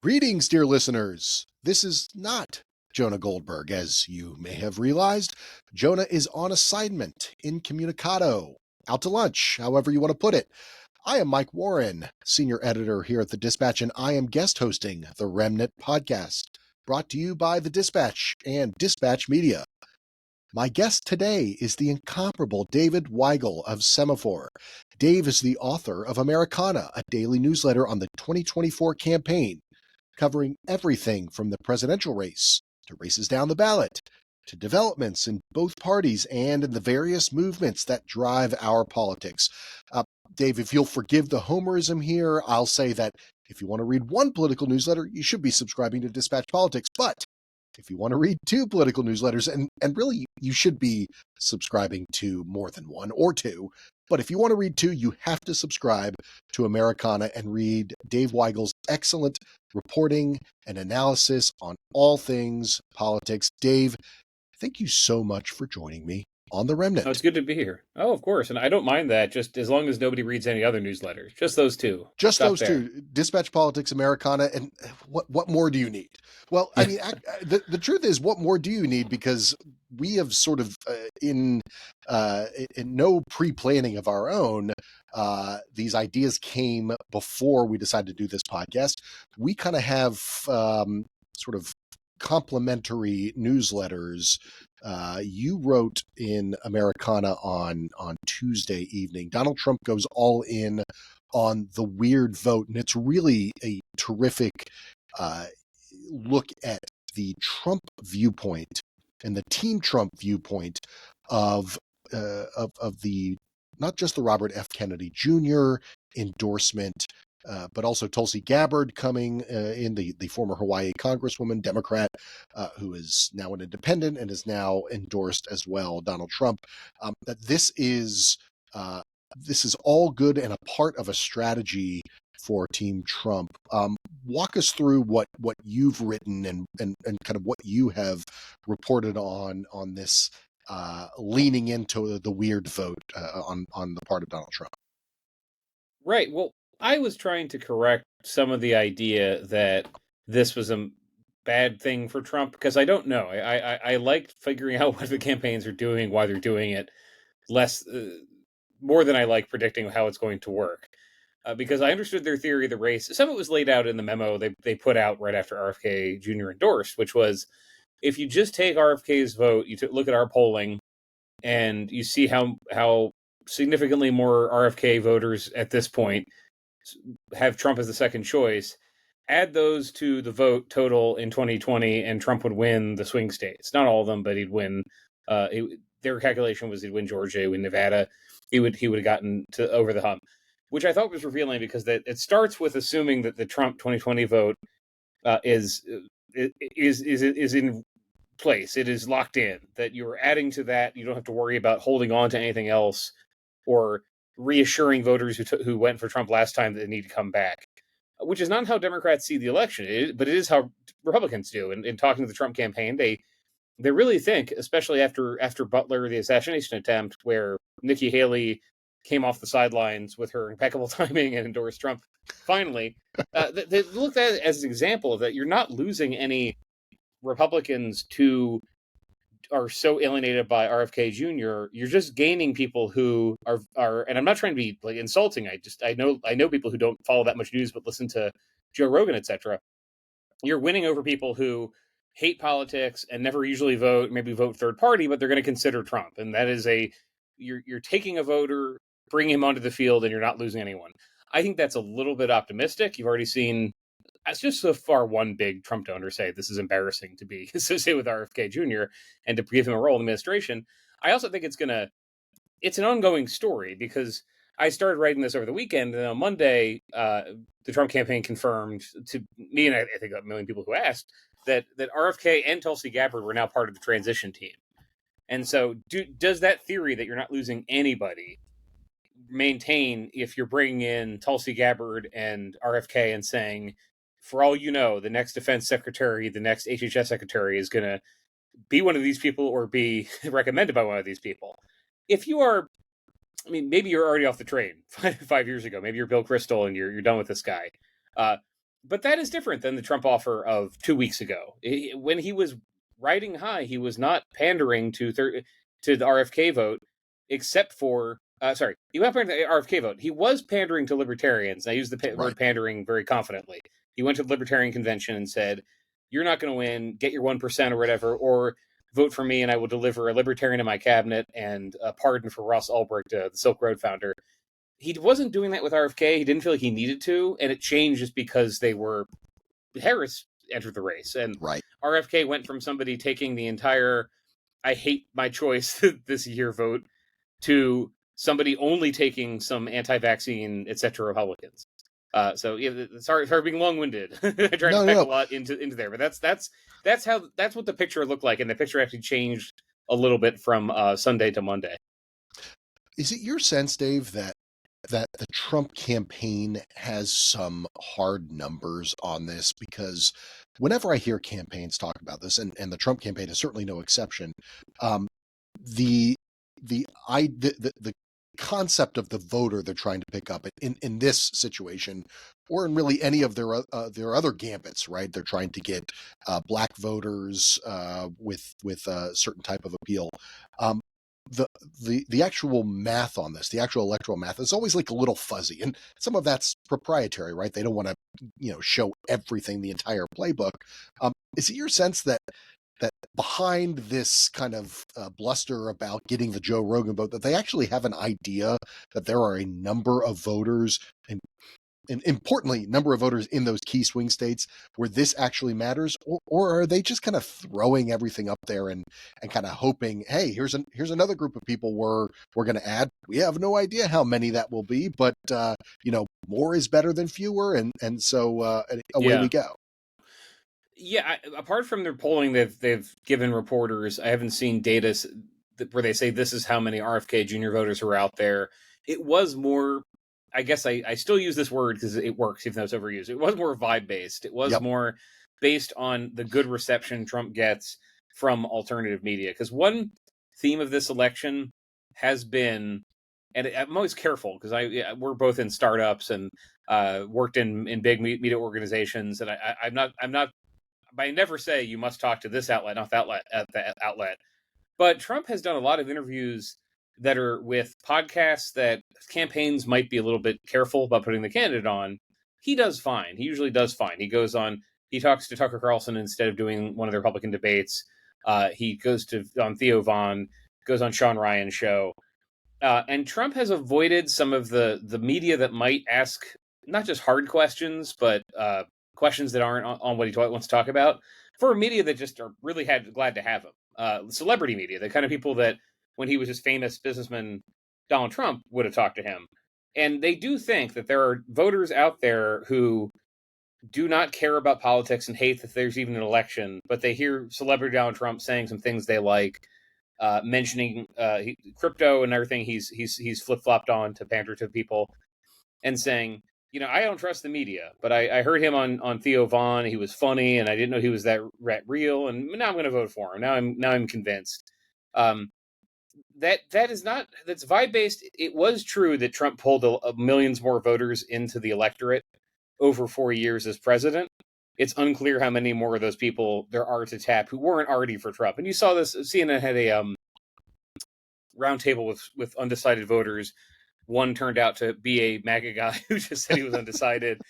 Greetings, dear listeners. This is not Jonah Goldberg, as you may have realized. Jonah is on assignment, incommunicado, out to lunch, however you want to put it. I am Mike Warren, senior editor here at The Dispatch, and I am guest hosting the Remnant podcast, brought to you by The Dispatch and Dispatch Media. My guest today is the incomparable David Weigel of Semafor. Dave is the author of Americana, a daily newsletter on the 2024 campaign, covering everything from the presidential race to races down the ballot to developments in both parties and in the various movements that drive our politics. Dave, if you'll forgive the homerism here, I'll say that if you want to read one political newsletter, you should be subscribing to Dispatch Politics. But if you want to read two political newsletters, and really you should be subscribing to more than one or two, but if you want to read two, you have to subscribe to Americana and read Dave Weigel's excellent reporting and analysis on all things politics. Dave, thank you so much for joining me on The Remnant. Oh, it's good to be here. Oh, of course. And I don't mind that, just as long as nobody reads any other newsletters. Just those two. Just Stop those there. two, Dispatch Politics, Americana, and what more do you need? Well, I mean, the truth is, what more do you need? Because we have sort of, in no pre-planning of our own, these ideas came before we decided to do this podcast. We kind of have sort of complementary newsletters. You wrote in Americana on Tuesday evening, Donald Trump goes all in on the weird vote, and it's really a terrific look at the Trump viewpoint and the Team Trump viewpoint of the not just the Robert F. Kennedy Jr. endorsement, but also Tulsi Gabbard coming in, the former Hawaii Congresswoman, Democrat, who is now an independent and is now endorsed as well, Donald Trump. That this is all good and a part of a strategy for Team Trump. Walk us through what you've written and kind of what you have reported on this leaning into the weird vote on the part of Donald Trump. Right. Well, I was trying to correct some of the idea that this was a bad thing for Trump, because I don't know. I liked figuring out what the campaigns are doing, why they're doing it, more than I like predicting how it's going to work. Because I understood their theory of the race. Some of it was laid out in the memo they put out right after RFK Jr. endorsed, which was, if you just take RFK's vote, you look at our polling, and you see how significantly more RFK voters at this point have Trump as the second choice, add those to the vote total in 2020, and Trump would win the swing states. Not all of them, but he'd win. Their calculation was he'd win Georgia, he'd win Nevada. He would have gotten to over the hump, which I thought was revealing, because that it starts with assuming that the Trump 2020 vote is in place. It is locked in, that you're adding to that. You don't have to worry about holding on to anything else or reassuring voters who went for Trump last time that they need to come back, which is not how Democrats see the election, but it is how Republicans do. And in talking to the Trump campaign, they really think, especially after Butler, the assassination attempt, where Nikki Haley came off the sidelines with her impeccable timing and endorsed Trump finally, they looked at it as an example that you're not losing any Republicans who are so alienated by RFK Jr. You're just gaining people who are, and I'm not trying to be like insulting. I know people who don't follow that much news but listen to Joe Rogan, etc. You're winning over people who hate politics and never usually vote, maybe vote third party, but they're going to consider Trump. And that is you're taking a voter, bringing him onto the field, and you're not losing anyone. I think that's a little bit optimistic. You've already seen, that's just so far, one big Trump donor say this is embarrassing to be associated with RFK Jr. and to give him a role in the administration. I also think it's an ongoing story, because I started writing this over the weekend, and on Monday, the Trump campaign confirmed to me, and I think a million people who asked, that RFK and Tulsi Gabbard were now part of the transition team. And so does that theory that you're not losing anybody maintain if you're bringing in Tulsi Gabbard and RFK and saying, for all you know, the next defense secretary, the next HHS secretary is going to be one of these people or be recommended by one of these people? If you are, I mean, maybe you're already off the train 5 years ago. Maybe you're Bill Kristol and you're done with this guy. But that is different than the Trump offer of 2 weeks ago. When he was riding high, he was not pandering to the RFK vote, except for sorry, he went pandering to the RFK vote. He was pandering to libertarians. I use the Right. word pandering very confidently. He went to the Libertarian convention and said, "You're not going to win. Get your 1% or whatever, or vote for me, and I will deliver a libertarian in my cabinet and a pardon for Ross Ulbricht, the Silk Road founder." He wasn't doing that with RFK. He didn't feel like he needed to, and it changed just because Harris entered the race, and Right. RFK went from somebody taking the entire "I hate my choice" this year vote to somebody only taking some anti-vaccine, etc. Republicans. So yeah, sorry for being long-winded. I tried to pack a lot into there, but that's what the picture looked like, and the picture actually changed a little bit from Sunday to Monday. Is it your sense, Dave, that the Trump campaign has some hard numbers on this? Because whenever I hear campaigns talk about this, and the Trump campaign is certainly no exception, um, the the concept of the voter they're trying to pick up in this situation, or in really any of their other gambits, right? They're trying to get black voters with a certain type of appeal. Um, the actual math on this, the actual electoral math, is always like a little fuzzy, and some of that's proprietary, right? They don't want to, show everything, the entire playbook. Is it your sense that behind this kind of bluster about getting the Joe Rogan vote, that they actually have an idea that there are a number of voters, and importantly, number of voters in those key swing states where this actually matters, or are they just kind of throwing everything up there and kind of hoping, hey, here's another group of people we're going to add. We have no idea how many that will be, but more is better than fewer, and so away we go. Yeah, apart from their polling they've given reporters, I haven't seen data where they say this is how many RFK Jr. voters are out there. It was more, I guess I still use this word because it works, even though it's overused. It was more vibe based. It was more based on the good reception Trump gets from alternative media. Because one theme of this election has been, and I'm always careful because we're both in startups and worked in big media organizations, and I'm not. I never say you must talk to this outlet, not that outlet. But Trump has done a lot of interviews that are with podcasts that campaigns might be a little bit careful about putting the candidate on. He does fine. He usually does fine. He talks to Tucker Carlson instead of doing one of the Republican debates. He goes on Theo Vaughn, goes on Sean Ryan's show. And Trump has avoided some of the media that might ask not just hard questions, but questions that aren't on what he wants to talk about, for media that just are really glad to have him. Celebrity media, the kind of people that when he was just famous businessman Donald Trump would have talked to him. And they do think that there are voters out there who do not care about politics and hate that there's even an election, but they hear celebrity Donald Trump saying some things they like, mentioning crypto and everything he's flip flopped on to pander to people, and saying, I don't trust the media, but I heard him on Theo Vaughn. He was funny, and I didn't know he was that real. And now I'm going to vote for him. Now I'm convinced. That's vibe based. It was true that Trump pulled millions more voters into the electorate over 4 years as president. It's unclear how many more of those people there are to tap who weren't already for Trump. And you saw this. CNN had a roundtable with undecided voters. One turned out to be a MAGA guy who just said he was undecided.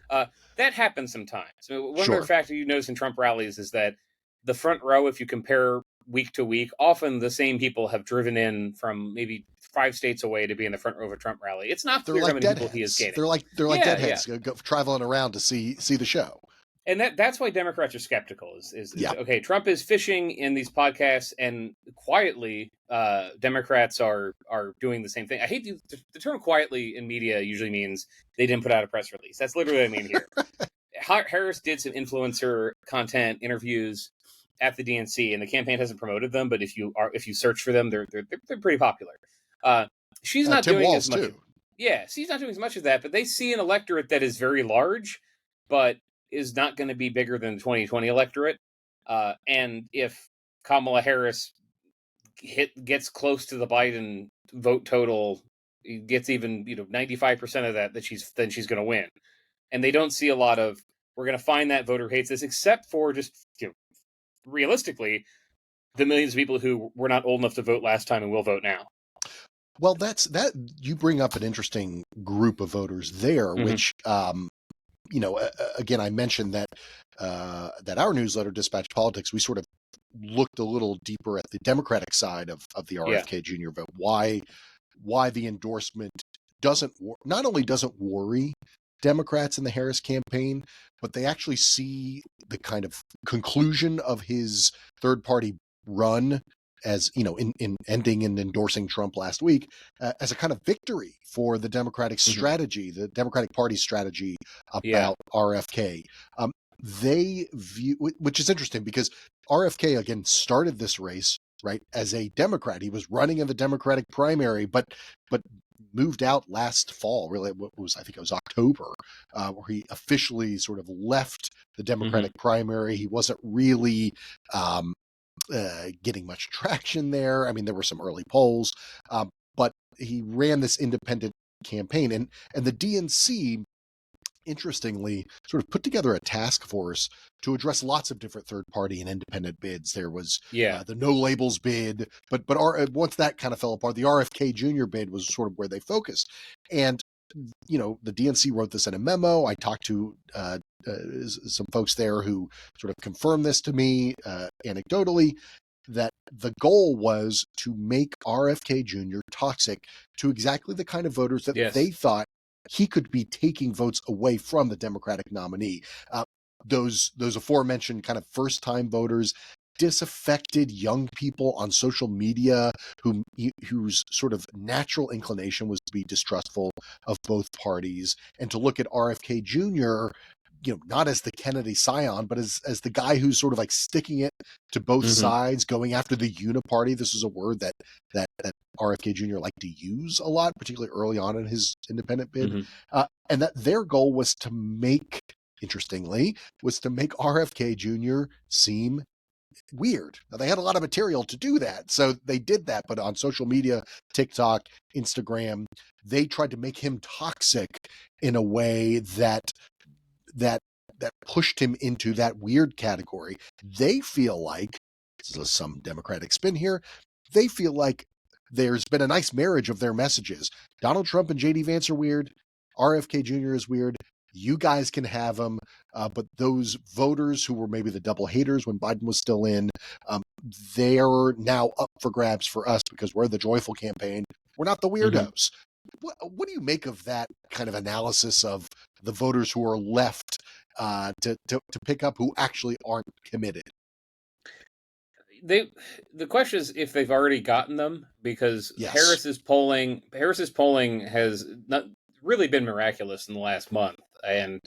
That happens sometimes. So one other factor you notice in Trump rallies is that the front row, if you compare week to week, often the same people have driven in from maybe 5 states away to be in the front row of a Trump rally. It's not clear how many people he is gaining. They're like deadheads traveling around to see the show. And that's why Democrats are skeptical. Okay, Trump is fishing in these podcasts, and quietly, Democrats are doing the same thing. I hate the term "quietly" in media usually means they didn't put out a press release. That's literally what I mean here. Harris did some influencer content interviews at the DNC, and the campaign hasn't promoted them. But if you search for them, they're pretty popular. She's not doing as much. Yeah, she's not doing as much of that. But they see an electorate that is very large, but is not going to be bigger than the 2020 electorate. And if Kamala Harris gets close to the Biden vote total, gets even 95% of that, then she's going to win. And they don't see a lot of we're going to find that voter hates this, except for just realistically, the millions of people who were not old enough to vote last time and will vote now. Well, that you bring up an interesting group of voters there, which, again, I mentioned that that our newsletter, Dispatch Politics, we sort of looked a little deeper at the Democratic side of the RFK Jr. vote. Why the endorsement not only doesn't worry Democrats in the Harris campaign, but they actually see the kind of conclusion of his third party run, as in ending and endorsing Trump last week, as a kind of victory for the Democratic strategy, the Democratic Party's strategy about RFK. They view, which is interesting because RFK again started this race right as a Democrat. He was running in the Democratic primary, but moved out last fall. Really, I think it was October, where he officially sort of left the Democratic primary. He wasn't really getting much traction there. I mean, there were some early polls, but he ran this independent campaign, and the DNC, interestingly, sort of put together a task force to address lots of different third-party and independent bids. There was the no labels bid, but once that kind of fell apart, the RFK Jr. bid was sort of where they focused. And the DNC wrote this in a memo. I talked to some folks there who sort of confirmed this to me anecdotally, that the goal was to make RFK Jr. toxic to exactly the kind of voters that they thought he could be taking votes away from the Democratic nominee. Those aforementioned kind of first-time voters, disaffected young people on social media whose sort of natural inclination was to be distrustful of both parties and to look at RFK Jr., not as the Kennedy scion, but as the guy who's sort of like sticking it to both sides, going after the uniparty. This is a word that RFK Jr. liked to use a lot, particularly early on in his independent bid. And that their goal was to make RFK Jr. seem weird. Now, they had a lot of material to do that, so they did that, but on social media, TikTok, Instagram, they tried to make him toxic in a way that pushed him into that weird category. They feel like, this is some Democratic spin here, they feel like there's been a nice marriage of their messages. Donald Trump and J.D. Vance are weird. RFK Jr. is weird. You guys can have them, but those voters who were maybe the double haters when Biden was still in, they're now up for grabs for us because we're the joyful campaign. We're not the weirdos. What do you make of that kind of analysis of the voters who are left to pick up who actually aren't committed? The question is if they've already gotten them, because Harris's polling has not really been miraculous in the last month, and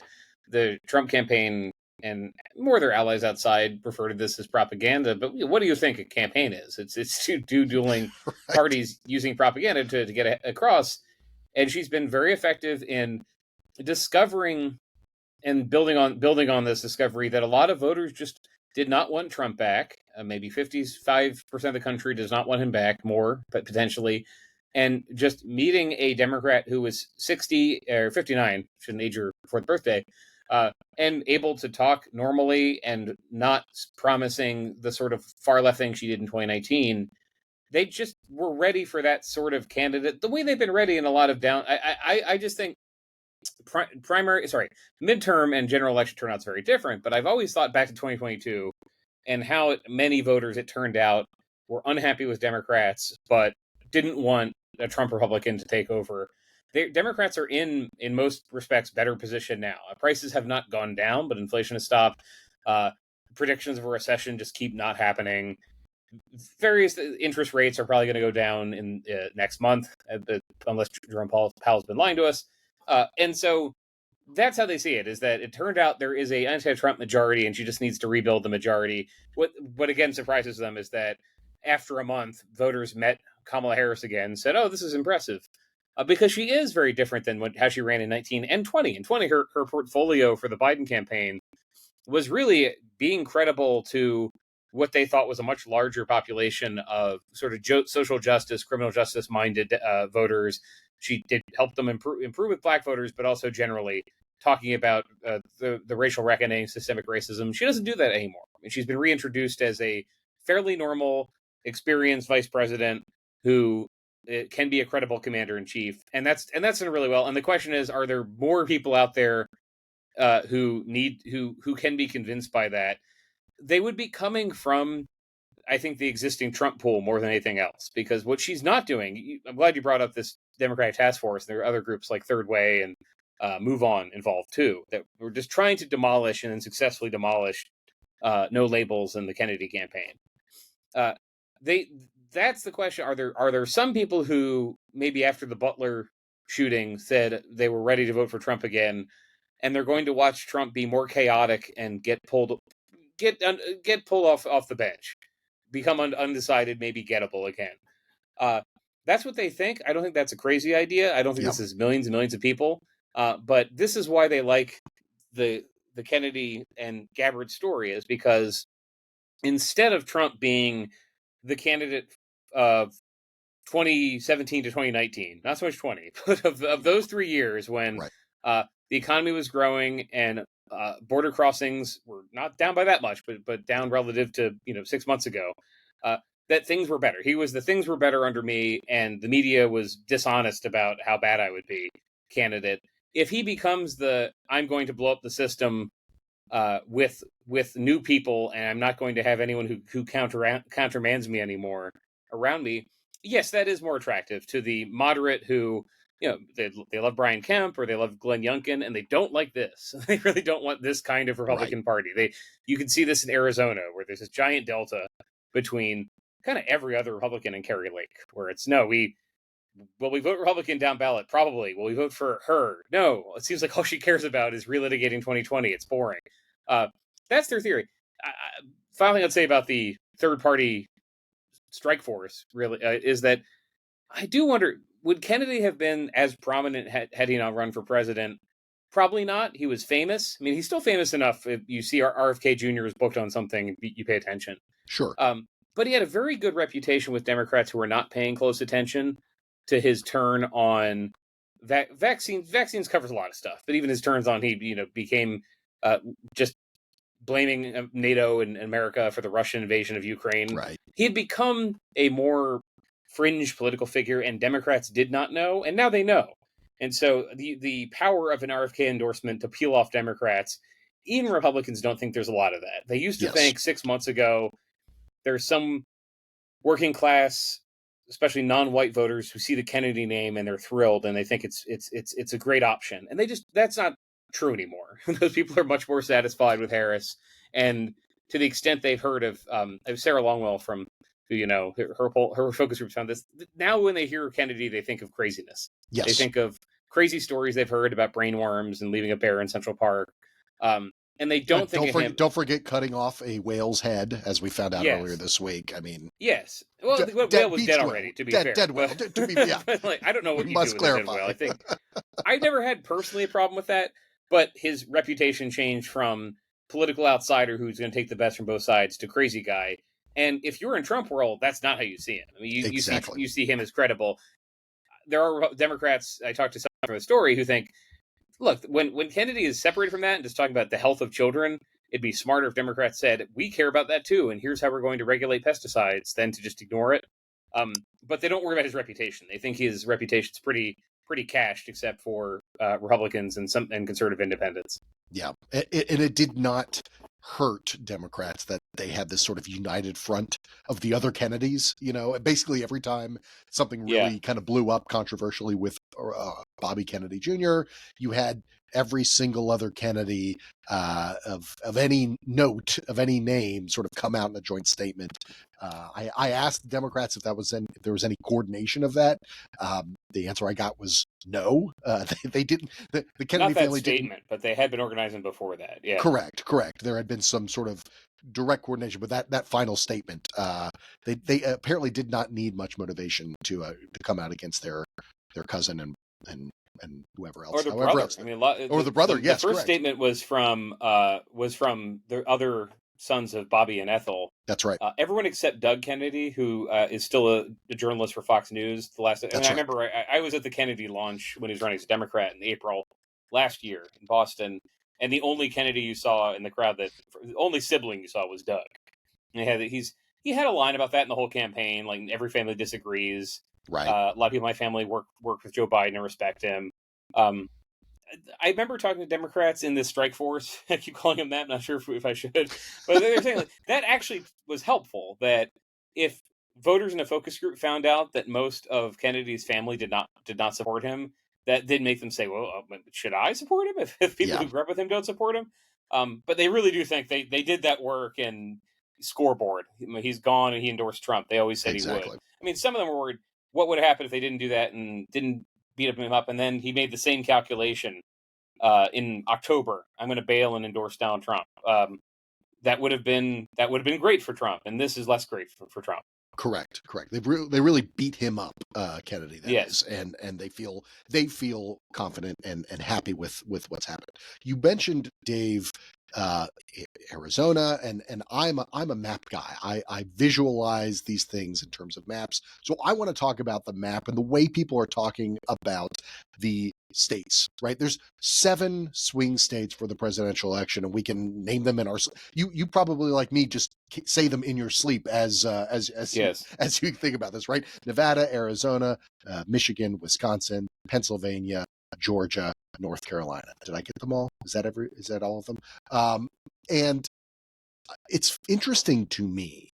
the Trump campaign and more their allies outside refer to this as propaganda. But what do you think a campaign is? It's two dueling parties using propaganda to get across. And she's been very effective in discovering and building on this discovery that a lot of voters just did not want Trump back. Maybe 55% of the country does not want him back, more, but potentially. And just meeting a Democrat who was 60 or 59, shouldn't age her before the birthday, and able to talk normally and not promising the sort of far left thing she did in 2019. They just were ready for that sort of candidate, the way they've been ready in a lot of down. I just think midterm and general election turnout's very different. But I've always thought back to 2022 and how many voters, it turned out, were unhappy with Democrats, but didn't want a Trump Republican to take over. Democrats are in most respects better position now. Prices have not gone down, but inflation has stopped. Predictions of a recession just keep not happening. Various interest rates are probably going to go down in next month, unless Jerome Powell's been lying to us. And so that's how they see it, is that it turned out there is a anti-Trump majority and she just needs to rebuild the majority. What again surprises them is that after a month, voters met Kamala Harris again and said, oh, this is impressive. Because she is very different than how she ran in 19 and 20. In 20, her portfolio for the Biden campaign was really being credible to what they thought was a much larger population of sort of social justice, criminal justice minded voters. She did help them improve with black voters, but also generally talking about the racial reckoning, systemic racism. She doesn't do that anymore. I mean, she's been reintroduced as a fairly normal, experienced vice president who can be a credible commander in chief, and that's done really well. And the question is, are there more people out there who can be convinced by that? They would be coming from, I think, the existing Trump pool more than anything else, because what she's not doing. I'm glad you brought up this Democratic task force. There are other groups like Third Way and Move On involved too, that were just trying to demolish and then successfully demolished No Labels in the Kennedy campaign. That's the question. Are there some people who maybe after the Butler shooting said they were ready to vote for Trump again, and they're going to watch Trump be more chaotic and get pulled off the bench, become undecided, maybe gettable again? That's what they think. I don't think that's a crazy idea. I don't think this is millions and millions of people. But this is why they like the Kennedy and Gabbard story, is because instead of Trump being the candidate of 2017 to 2019, not so much 20, but of those 3 years when the economy was growing and border crossings were not down by that much, but down relative to 6 months ago, that things were better. He was the things were better under me, and the media was dishonest about how bad I would be candidate. If he becomes the I'm going to blow up the system with new people, and I'm not going to have anyone who countermands me anymore around me, yes, that is more attractive to the moderate who, they love Brian Kemp or they love Glenn Youngkin, and they don't like this. They really don't want this kind of Republican Party. You can see this in Arizona, where there's this giant delta between kind of every other Republican in Kerry Lake, where it's will we vote Republican down ballot? Probably. Will we vote for her? No. It seems like all she cares about is relitigating 2020. It's boring. That's their theory. Finally, I'd say about the third party strike force, really, is that I do wonder, would Kennedy have been as prominent had he not run for president? Probably not. He was famous. I mean, he's still famous enough. If you see RFK Jr. is booked on something, you pay attention. Sure. But he had a very good reputation with Democrats who were not paying close attention to his turn on vaccines. Vaccines covers a lot of stuff, but even his turns on, he became just blaming NATO and America for the Russian invasion of Ukraine. Right. He had become a more fringe political figure, and Democrats did not know, and now they know. And so the power of an RFK endorsement to peel off Democrats, even Republicans don't think there's a lot of that. They used to think 6 months ago there's some working class, especially non-white voters, who see the Kennedy name and they're thrilled and they think it's a great option. And that's not true anymore. Those people are much more satisfied with Harris. And to the extent they've heard of Sarah Longwell from, her focus groups on this, now when they hear Kennedy, they think of craziness. Yes. They think of crazy stories they've heard about brainworms and leaving a bear in Central Park. And they don't think of him. Don't forget cutting off a whale's head, as we found out earlier this week. I mean, yes. Well, the whale was dead already. To be fair, dead whale. But I don't know what we you must do clarify. with a dead whale. I think I've never had personally a problem with that, but his reputation changed from political outsider who's going to take the best from both sides to crazy guy. And if you're in Trump world, that's not how you see him. I mean, you see him as credible. There are Democrats I talked to some from the story who think, look, when Kennedy is separated from that and just talking about the health of children, it'd be smarter if Democrats said, we care about that too, and here's how we're going to regulate pesticides, than to just ignore it. But they don't worry about his reputation. They think his reputation's pretty cashed, except for Republicans and conservative independents. Yeah, and it did not hurt Democrats that they had this sort of united front of the other Kennedys. Basically every time something really kind of blew up controversially with Bobby Kennedy Jr., you had every single other Kennedy of any note, of any name, sort of come out in a joint statement. I asked Democrats if there was any coordination of that. The answer I got was no. They didn't. The Kennedy family didn't. But they had been organizing before that. Yeah, correct. There had been some sort of direct coordination, but that final statement, they apparently did not need much motivation to come out against their cousin and whoever else, or the brother. I mean, or the brother. Yes, the first statement was from the other sons of Bobby and Ethel. That's right. Everyone except Doug Kennedy, who is still a journalist for Fox News. I remember I was at the Kennedy launch when he was running as a Democrat in April, last year in Boston, and the only Kennedy you saw in the crowd, the only sibling you saw, was Doug. And he had a line about that in the whole campaign, like every family disagrees. Right. A lot of people in my family work with Joe Biden and respect him. Um, I remember talking to Democrats in this strike force. I keep calling them that. I'm not sure if I should, but they're saying like, that actually was helpful. That if voters in a focus group found out that most of Kennedy's family did not support him, that did make them say, "Well, should I support him if people Yeah. who grew up with him don't support him?" But they really do think they did that work and scoreboard. He's gone and he endorsed Trump. They always said he would. Exactly. I mean, some of them were worried what would happen if they didn't do that and didn't beat him up, and then he made the same calculation in October. I'm going to bail and endorse Donald Trump. That would have been great for Trump, and this is less great for Trump. Correct. They really beat him up, Kennedy. That Yes. is, and they feel confident and happy with what's happened. You mentioned, Dave, Arizona, and I'm a map guy. I visualize these things in terms of maps. So I want to talk about the map and the way people are talking about the states. Right? There's 7 swing states for the presidential election, and we can name them in our. You probably, like me, just say them in your sleep as Yes. as you think about this. Right? Nevada, Arizona, Michigan, Wisconsin, Pennsylvania, Georgia, North Carolina. Did I get them all? Is that all of them? And it's interesting to me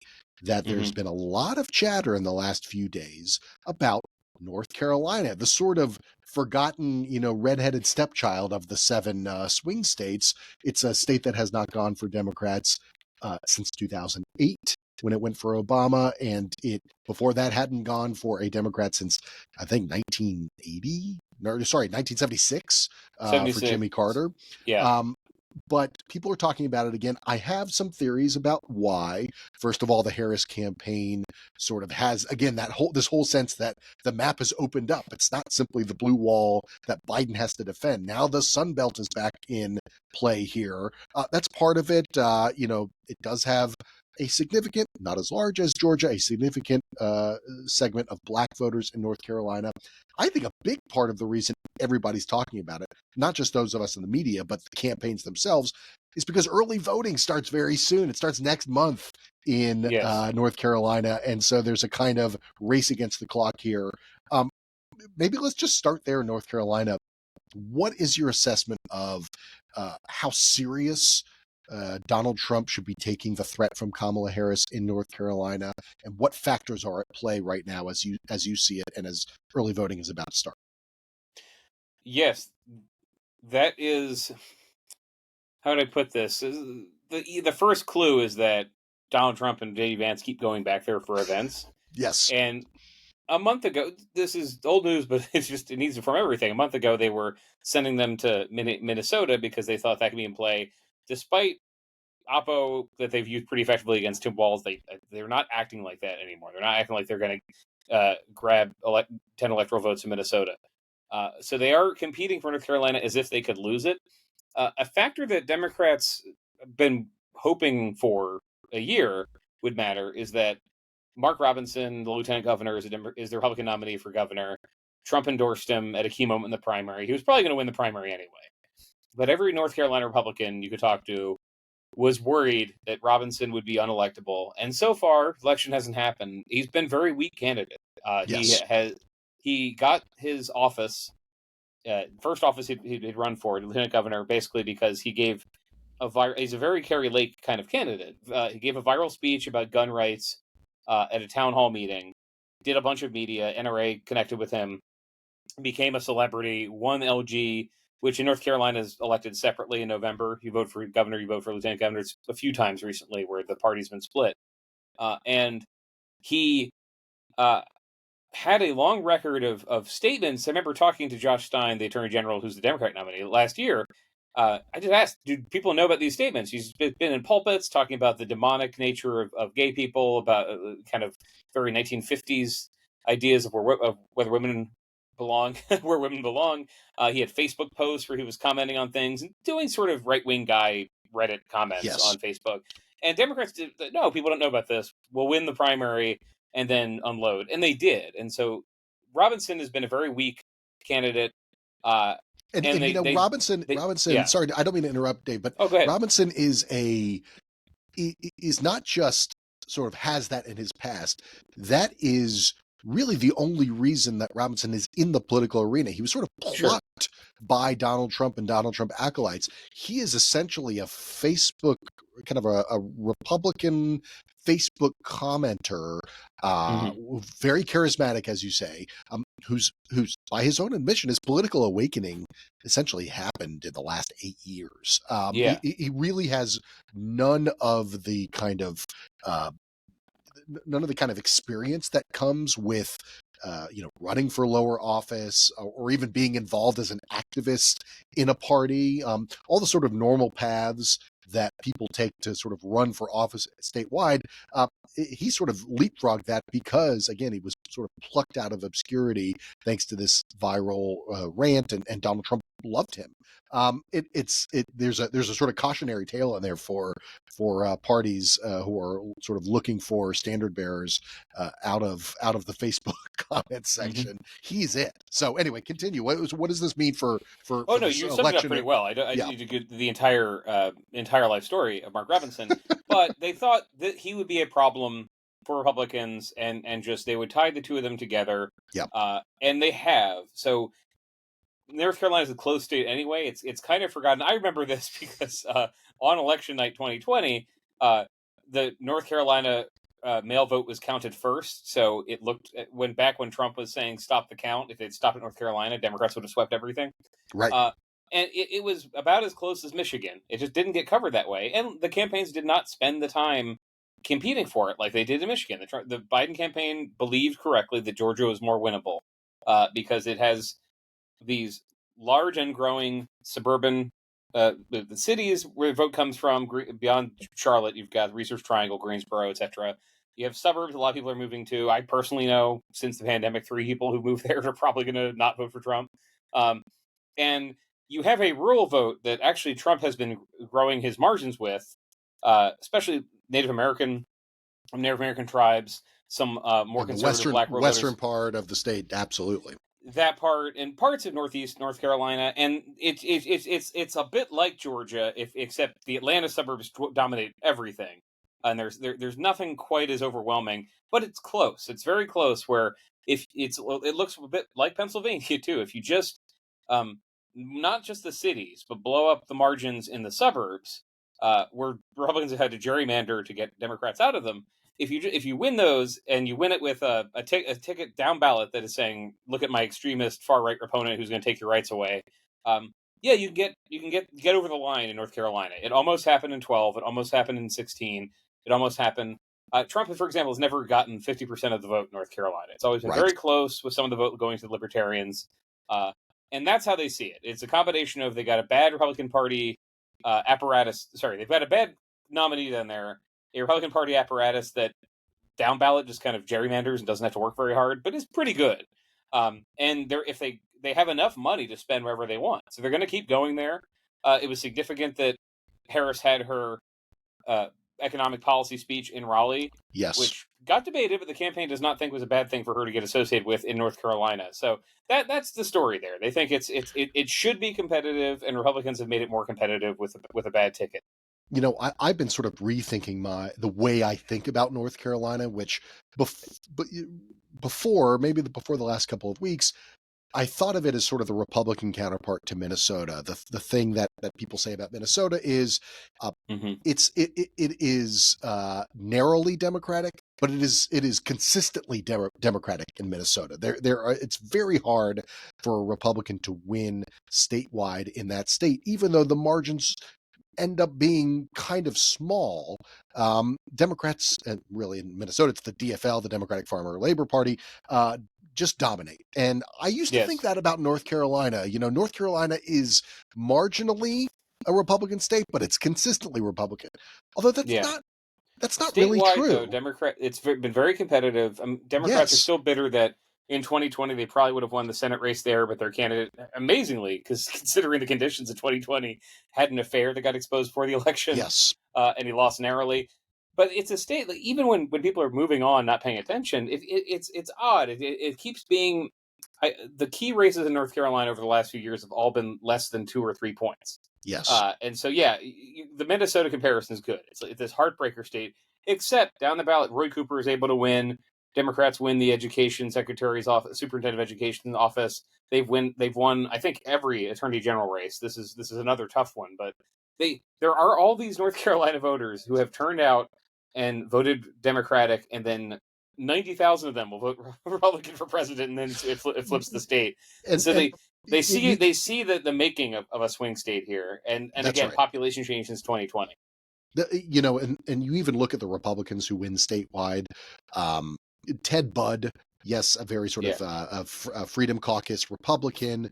that there's been a lot of chatter in the last few days about North Carolina, the sort of forgotten, redheaded stepchild of the 7 swing states. It's a state that has not gone for Democrats since 2008 when it went for Obama, and it before that hadn't gone for a Democrat since, I think, 1976 for Jimmy Carter. Yeah. But people are talking about it again. I have some theories about why. First of all, the Harris campaign sort of has, again, this whole sense that the map has opened up. It's not simply the blue wall that Biden has to defend. Now the Sun Belt is back in play here. That's part of it. It does have a significant, not as large as Georgia, a significant segment of black voters in North Carolina. I think a big part of the reason everybody's talking about it, not just those of us in the media, but the campaigns themselves, is because early voting starts very soon. It starts next month in North Carolina. And so there's a kind of race against the clock here. Maybe let's just start there in North Carolina. What is your assessment of how serious Donald Trump should be taking the threat from Kamala Harris in North Carolina, and what factors are at play right now as you see it, and as early voting is about to start? Yes, that is. How would I put this? The first clue is that Donald Trump and J.D. Vance keep going back there for events. Yes. And a month ago, this is old news, but it needs to inform everything. A month ago, they were sending them to Minnesota because they thought that could be in play. Despite Oppo that they've used pretty effectively against Tim Walz, they're not acting like that anymore. They're not acting like they're going to grab 10 electoral votes in Minnesota. So they are competing for North Carolina as if they could lose it. A factor that Democrats have been hoping for a year would matter is that Mark Robinson, the lieutenant governor, is the Republican nominee for governor. Trump endorsed him at a key moment in the primary. He was probably going to win the primary anyway. But every North Carolina Republican you could talk to was worried that Robinson would be unelectable. And so far, election hasn't happened. He's been very weak candidate. Yes. He got his office, first office he'd run for, lieutenant governor, basically because he gave he's a very Kerry Lake kind of candidate. He gave a viral speech about gun rights at a town hall meeting, did a bunch of media, NRA connected with him, became a celebrity, won LG, which in North Carolina is elected separately in November. You vote for governor, you vote for lieutenant governor. It's a few times recently where the party's been split. And he had a long record of statements. I remember talking to Josh Stein, the attorney general, who's the Democrat nominee, last year. I just asked, do people know about these statements? He's been in pulpits talking about the demonic nature of gay people, about kind of very 1950s ideas of whether women belong, where women belong. He had Facebook posts where he was commenting on things and doing sort of right-wing guy Reddit comments on Facebook. And Democrats did, no, people don't know about this. We'll win the primary and then unload. And they did. And so Robinson has been a very weak candidate. and you know, Robinson, yeah. sorry, I don't mean to interrupt, Dave, but Oh, go ahead. Robinson is not just sort of has that in his past. That is really the only reason that Robinson is in the political arena. He was sort of Sure. plucked by Donald Trump and Donald Trump acolytes. He is essentially a Facebook, kind of a Republican Facebook commenter, very charismatic, as you say, who's by his own admission, his political awakening essentially happened in the last 8 years. Yeah. He really has none of the kind of experience that comes with running for lower office, or even being involved as an activist in a party, all the sort of normal paths that people take to sort of run for office statewide. He sort of leapfrogged that because, again, he was sort of plucked out of obscurity thanks to this viral rant, and Donald Trump loved him. There's a sort of cautionary tale in there for parties who are sort of looking for standard bearers out of the Facebook comment section. He's it. So anyway, continue. What does this mean for Oh no, this you summed it up election? pretty well. I Yeah. need to get the entire life story of Mark Robinson, but they thought that he would be a problem for Republicans, and just they would tie the two of them together. Yeah. And they have. So North Carolina is a closed state anyway. It's kind of forgotten. I remember this because on election night 2020, the North Carolina mail vote was counted first. So it went back when Trump was saying stop the count. If they'd stopped at North Carolina, Democrats would have swept everything. Right. And it was about as close as Michigan. It just didn't get covered that way. And the campaigns did not spend the time competing for it like they did in Michigan. The Biden campaign believed correctly that Georgia was more winnable because it has these large and growing suburban the cities where the vote comes from. Beyond Charlotte, you've got Research Triangle, Greensboro, etc. You have suburbs a lot of people are moving to. I personally know, since the pandemic, 3 people who moved there are probably going to not vote for Trump. And you have a rural vote that actually Trump has been growing his margins with, especially Native American tribes, some more conservative Black voters. Western part of the state, absolutely. That part and parts of Northeast North Carolina, and it's a bit like Georgia, except the Atlanta suburbs dominate everything, and there's nothing quite as overwhelming, but it's close. It's very close. Where it looks a bit like Pennsylvania too. If you just not just the cities, but blow up the margins in the suburbs, where Republicans have had to gerrymander to get Democrats out of them. If you win those, and you win it with a ticket down ballot that is saying, "Look at my extremist far right opponent who's going to take your rights away," you can get over the line in North Carolina. It almost happened in 12. It almost happened in 16. It almost happened. Trump, for example, has never gotten 50% of the vote in North Carolina. It's always been very close, with some of the vote going to the Libertarians, and that's how they see it. It's a combination of they got a bad Republican Party apparatus. Sorry, they've got a bad nominee down there. A Republican Party apparatus that down ballot just kind of gerrymanders and doesn't have to work very hard, but is pretty good. And if they have enough money to spend wherever they want, so they're going to keep going there. It was significant that Harris had her economic policy speech in Raleigh, yes, which got debated, but the campaign does not think was a bad thing for her to get associated with in North Carolina. So that's the story there. They think it should be competitive, and Republicans have made it more competitive with a bad ticket. You know, I've been sort of rethinking the way I think about North Carolina, which before the last couple of weeks, I thought of it as sort of the Republican counterpart to Minnesota. The thing that people say about Minnesota is it is narrowly Democratic, but it is consistently Democratic in Minnesota. It's very hard for a Republican to win statewide in that state, even though the margins end up being kind of small. Democrats, and really in Minnesota, it's the DFL, the Democratic Farmer Labor Party, just dominate. And I used to think that about North Carolina. You know, North Carolina is marginally a Republican state, but it's consistently Republican. Although that's not statewide, really true. Though, it's been very competitive. Democrats are still bitter that in 2020 they probably would have won the Senate race there, but their candidate, amazingly, because considering the conditions in 2020, had an affair that got exposed before the election. And he lost narrowly. But it's a state, even when people are moving on, not paying attention, it's odd. It keeps being the key races in North Carolina over the last few years have all been less than 2 or 3 points. Yes. And so, yeah, the Minnesota comparison is good. It's this heartbreaker state, except down the ballot, Roy Cooper is able to win. Democrats win the education secretary's office, superintendent of education office. They've won, I think, every attorney general race. This is another tough one, but there are all these North Carolina voters who have turned out and voted Democratic, and then 90,000 of them will vote Republican for president, and then it flips the state. And so they see the making of a swing state here, and again, right. Population change since 2020. And you even look at the Republicans who win statewide. Ted Budd, yes, a very sort of a Freedom Caucus Republican,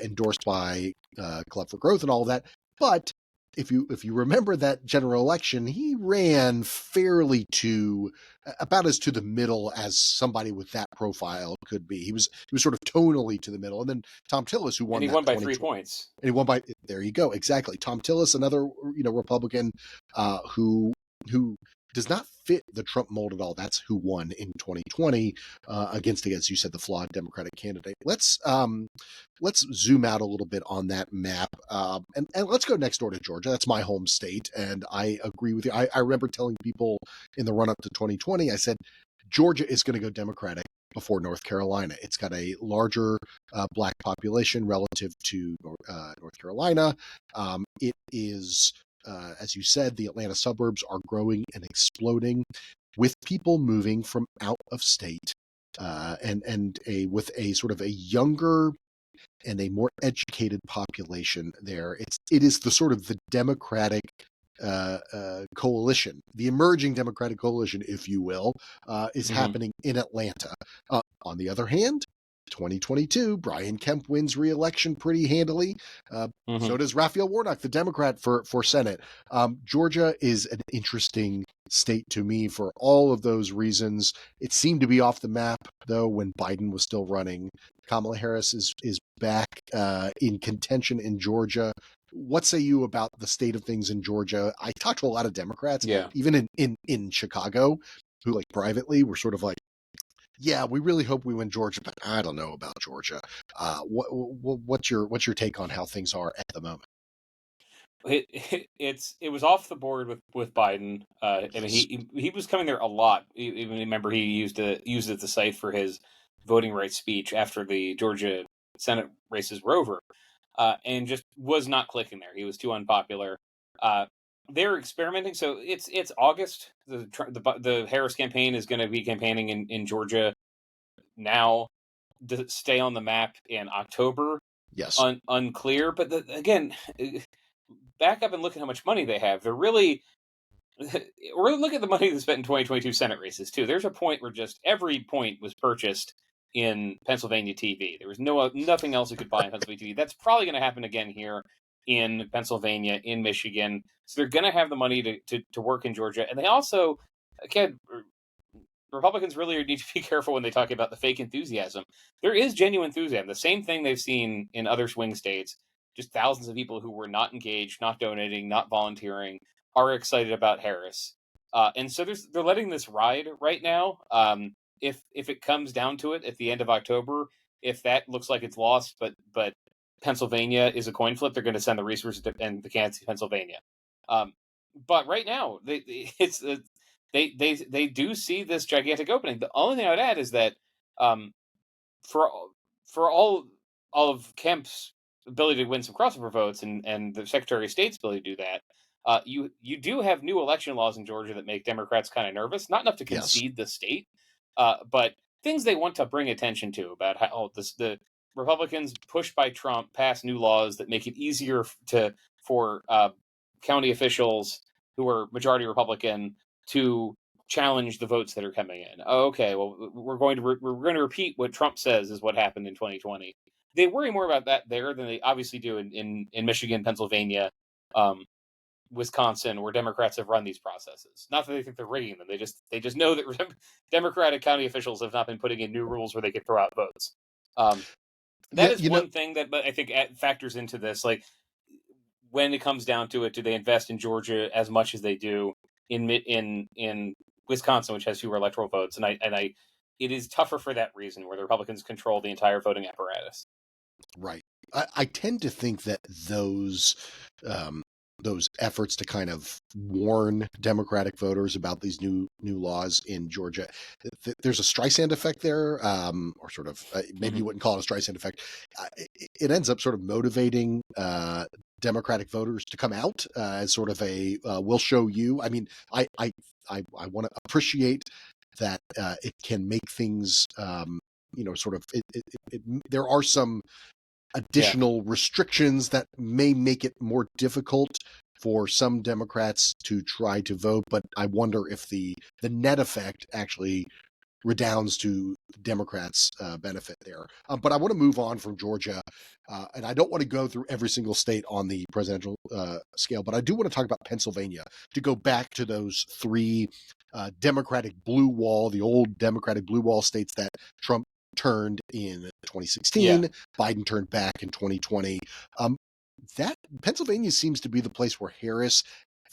endorsed by Club for Growth and all of that. But if you remember that general election, he ran fairly about as to the middle as somebody with that profile could be. He was sort of tonally to the middle. And then Tom Tillis, who won, and he won by 3 points. And he won by, there you go, exactly. Tom Tillis, another Republican who does not fit the Trump mold at all. That's who won in 2020 against, you said, the flawed Democratic candidate. Let's zoom out a little bit on that map, and let's go next door to Georgia. That's my home state, and I agree with you. I remember telling people in the run-up to 2020, I said, Georgia is going to go Democratic before North Carolina. It's got a larger black population relative to North Carolina. It is... as you said, the Atlanta suburbs are growing and exploding with people moving from out of state, with a sort of a younger and a more educated population there. It is the sort of the Democratic coalition, the emerging Democratic coalition, if you will, is happening in Atlanta. On the other hand, 2022, Brian Kemp wins re-election pretty handily. So does Raphael Warnock, the Democrat for Senate. Georgia is an interesting state to me for all of those reasons. It seemed to be off the map, though, when Biden was still running. Kamala Harris is back in contention in Georgia. What say you about the state of things in Georgia? I talked to a lot of Democrats, even in Chicago, who like privately were sort of like, yeah, we really hope we win Georgia, but I don't know about Georgia. What's your take on how things are at the moment? It was off the board with Biden, and he was coming there a lot. Even remember he used it as the site for his voting rights speech after the Georgia Senate races were over, and just was not clicking there. He was too unpopular. They're experimenting. So it's August. The Harris campaign is going to be campaigning in Georgia now to stay on the map in October. Yes, unclear. But again, back up and look at how much money they have. They're really. Or look at the money they spent in 2022 Senate races too. There's a point where just every point was purchased in Pennsylvania TV. There was nothing else you could buy in Pennsylvania TV. That's probably going to happen again here in Pennsylvania, in Michigan. So they're going to have the money to work in Georgia. And they also, again, Republicans really need to be careful when they talk about the fake enthusiasm. There is genuine enthusiasm. The same thing they've seen in other swing states. Just thousands of people who were not engaged, not donating, not volunteering, are excited about Harris. And so they're letting this ride right now. If it comes down to it at the end of October, if that looks like it's lost, but Pennsylvania is a coin flip, they're going to send the resources and the candidates to Pennsylvania. But right now, they do see this gigantic opening. The only thing I would add is that for all of Kemp's ability to win some crossover votes and the Secretary of State's ability to do that, you do have new election laws in Georgia that make Democrats kind of nervous. Not enough to concede the state, but things they want to bring attention to about how the Republicans, pushed by Trump, pass new laws that make it easier for county officials who are majority Republican to challenge the votes that are coming in. Okay, well, we're going to repeat what Trump says is what happened in 2020. They worry more about that there than they obviously do in Michigan, Pennsylvania, Wisconsin, where Democrats have run these processes. Not that they think they're rigging them. They just know that Democratic county officials have not been putting in new rules where they could throw out votes. That is one thing that I think factors into this. Like, when it comes down to it, do they invest in Georgia as much as they do in Wisconsin, which has fewer electoral votes? And I it is tougher for that reason, where the Republicans control the entire voting apparatus. Right. I tend to think that um, those efforts to kind of warn Democratic voters about these new laws in Georgia, there's a Streisand effect there, or sort of maybe you wouldn't call it a Streisand effect. It ends up sort of motivating Democratic voters to come out as sort of a "we'll show you." I mean, I want to appreciate that it can make things. Sort of. There are some Yeah. additional restrictions that may make it more difficult for some Democrats to try to vote, but I wonder if the net effect actually redounds to Democrats' benefit there. But I want to move on from Georgia, and I don't want to go through every single state on the presidential scale, but I do want to talk about Pennsylvania, to go back to those three Democratic blue wall, the old Democratic blue wall states that Trump turned in 2016, Yeah. Biden turned back in 2020. Um, that Pennsylvania seems to be the place where Harris,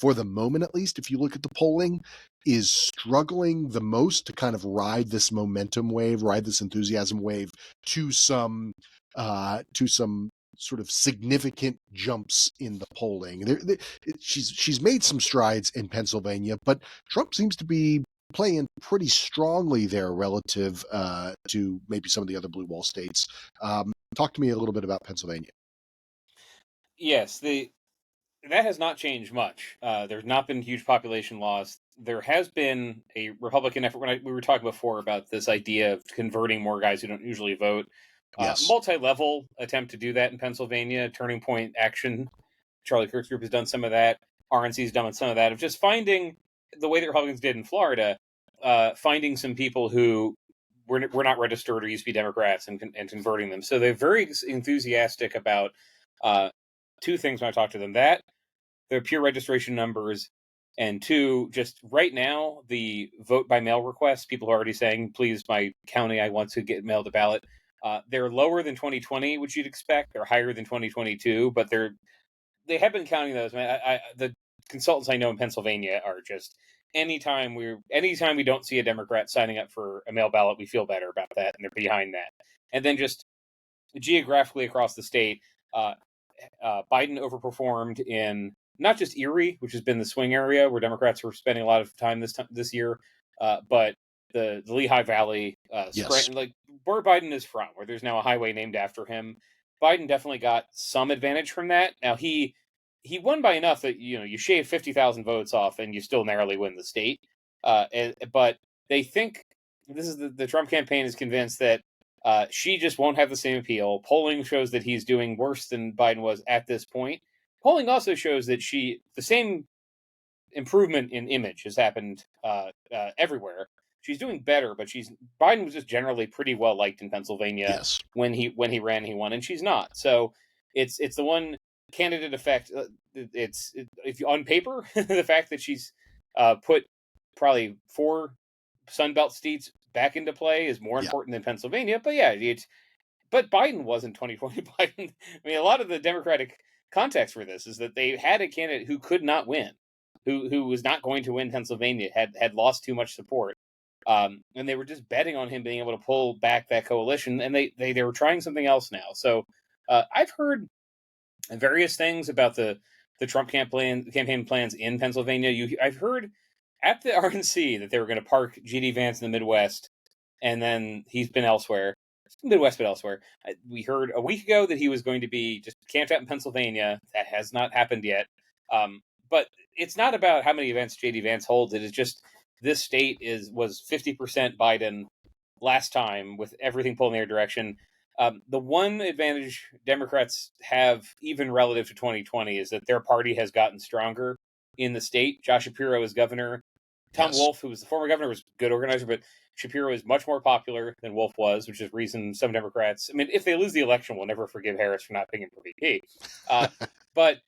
for the moment at least, if you look at the polling, is struggling the most to kind of ride this momentum wave, ride this enthusiasm wave to some sort of significant jumps in the polling. She's made some strides in Pennsylvania, but Trump seems to be playing pretty strongly there relative to maybe some of the other blue wall states. Talk to me a little bit about Pennsylvania. Yes, that has not changed much. There's not been huge population loss. There has been a Republican effort. We were talking before about this idea of converting more guys who don't usually vote. Yes. Multi-level attempt to do that in Pennsylvania. Turning Point Action, Charlie Kirk's group has done some of that. RNC's done some of that, of just finding the way that Republicans did in Florida, finding some people who were not registered or used to be Democrats, and converting them. So they're very enthusiastic about uh, two things when I talk to them: that their pure registration numbers, and two, just right now, the vote by mail requests, people are already saying, please, my county, I want to get mailed a ballot. They're lower than 2020, which you'd expect. They're higher than 2022, but they have been counting those. Man, the consultants I know in Pennsylvania are just, anytime we don't see a Democrat signing up for a mail ballot, we feel better about that, and they're behind that. And then just geographically across the state, uh, Biden overperformed in not just Erie, which has been the swing area where Democrats were spending a lot of time this year, but the Lehigh Valley, Yes. Scranton, like where Biden is from, where there's now a highway named after him. Biden definitely got some advantage from that. Now he won by enough that you shave 50,000 votes off and you still narrowly win the state. But they think this is the Trump campaign is convinced that she just won't have the same appeal. Polling shows that he's doing worse than Biden was at this point. Polling also shows that the same improvement in image has happened everywhere. She's doing better, but Biden was just generally pretty well liked in Pennsylvania Yes. when he ran, he won, and she's not. So it's the one candidate effect. If you, on paper, the fact that she's put probably 4 Sunbelt states back into play is more Yeah. important than Pennsylvania. But yeah, but Biden was in 2020. Biden. I mean, a lot of the Democratic context for this is that they had a candidate who could not win, who was not going to win Pennsylvania, had lost too much support, and they were just betting on him being able to pull back that coalition, and they were trying something else now. So I've heard various things about the Trump campaign plans in Pennsylvania. I've heard at the RNC that they were going to park GD Vance in the Midwest, and then he's been elsewhere. Midwest, but elsewhere. We heard a week ago that he was going to be just camped out in Pennsylvania. That has not happened yet. But it's not about how many events JD Vance holds. It is just this state was 50% Biden last time, with everything pulling their direction. The one advantage Democrats have, even relative to 2020, is that their party has gotten stronger in the state. Josh Shapiro is governor. Tom Yes. Wolf, who was the former governor, was a good organizer, but Shapiro is much more popular than Wolf was, which is reason some Democrats. I mean, if they lose the election, we'll never forgive Harris for not picking him for VP. But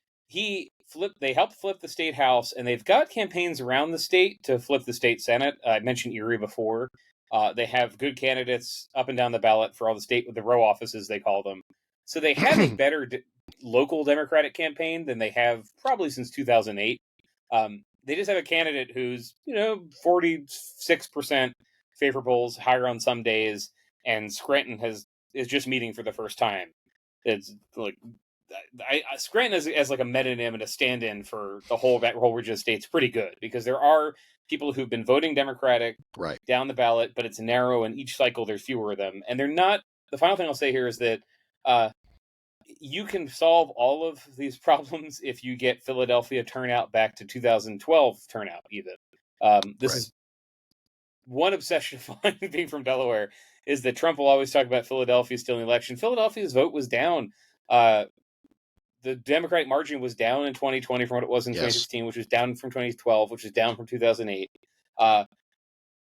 they helped flip the state house, and they've got campaigns around the state to flip the state senate. I mentioned Erie before. They have good candidates up and down the ballot for all the row offices, they call them. So they have a better local Democratic campaign than they have probably since 2008. They just have a candidate who's 46% favorables, higher on some days, and Scranton is just meeting for the first time. It's like Scranton as like a metonym and a stand-in for the whole region of states pretty good, because there are people who've been voting Democratic Right. down the ballot, but it's narrow, and each cycle there's fewer of them, and they're not. The final thing I'll say here is that you can solve all of these problems if you get Philadelphia turnout back to 2012 turnout. Even this is one obsession of mine, being from Delaware, is that Trump will always talk about Philadelphia stealing the election. Philadelphia's vote was down. The Democratic margin was down in 2020 from what it was in 2016, which was down from 2012, which was down from 2008.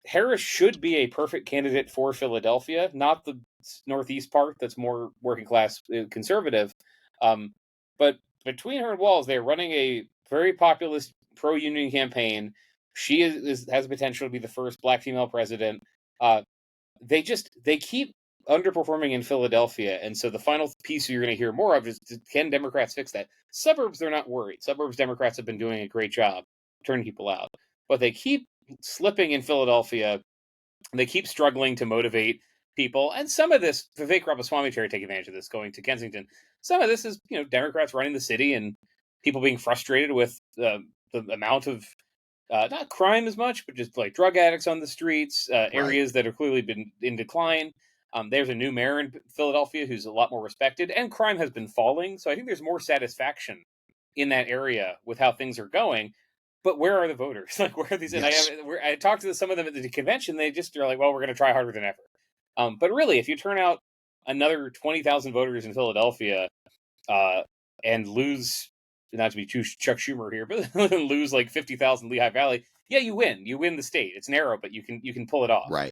Harris should be a perfect candidate for Philadelphia, not the northeast part that's more working class conservative. But between her and Walz, they're running a very populist pro-union campaign. She has the potential to be the first Black female president. They keep underperforming in Philadelphia, and so the final piece you're going to hear more of is, can Democrats fix that? Suburbs, they're not worried. Suburbs Democrats have been doing a great job turning people out, but they keep slipping in Philadelphia. They keep struggling to motivate people, and some of this, Vivek Ramaswamy tried to take advantage of this, going to Kensington. Some of this is, Democrats running the city and people being frustrated with the amount of not crime as much, but just like drug addicts on the streets, areas that have clearly been in decline. There's a new mayor in Philadelphia who's a lot more respected, and crime has been falling. So I think there's more satisfaction in that area with how things are going. But where are the voters? Like, where are these? Yes. And I talked to some of them at the convention. They just are like, well, we're going to try harder than ever. But really, if you turn out another 20,000 voters in Philadelphia and lose, not to be too Chuck Schumer here, but lose like 50,000 Lehigh Valley, yeah, you win. You win the state. It's narrow, but you can pull it off. Right.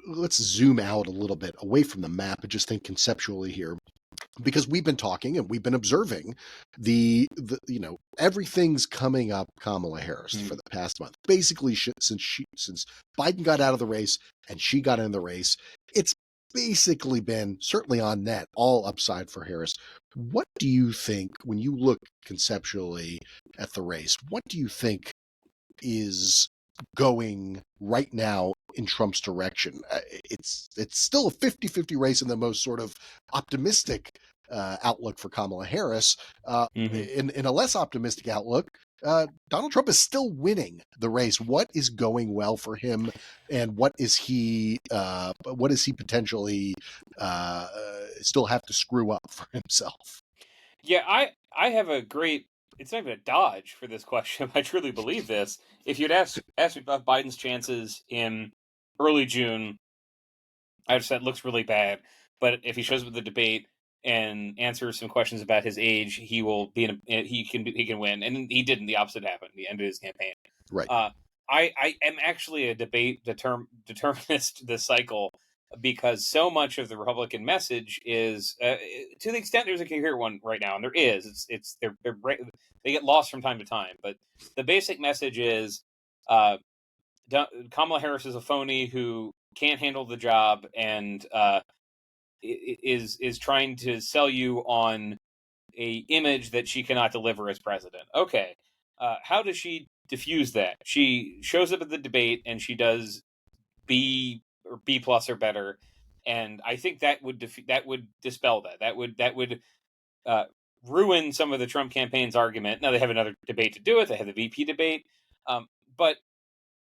Let's zoom out a little bit away from the map and just think conceptually here, because we've been talking and we've been observing the everything's coming up Kamala Harris for the past month. Basically, since Biden got out of the race and she got in the race, it's basically been, certainly on net, all upside for Harris. What do you think, when you look conceptually at the race, what do you think is going right now in Trump's direction? It's still a 50-50 race in the most sort of optimistic outlook for Kamala Harris. In a less optimistic outlook, Donald Trump is still winning the race. What is going well for him, and what is he potentially still have to screw up for himself? Yeah, I have a great, it's not even a dodge for this question. I truly believe this. If you'd asked me about Biden's chances in early June, I'd have said it looks really bad. But if he shows up at the debate and answers some questions about his age, he will be he can win. And he didn't. The opposite happened. He ended his campaign. Right. I am actually a debate determinist this cycle, because so much of the Republican message is, to the extent there's a coherent one right now, and there is, they get lost from time to time, but the basic message is Kamala Harris is a phony who can't handle the job and is trying to sell you on a image that she cannot deliver as president. Okay, how does she diffuse that? She shows up at the debate and she does B or B plus or better, and I think that would dispel that. That would ruin some of the Trump campaign's argument. Now they have another debate to do it. They have the VP debate, but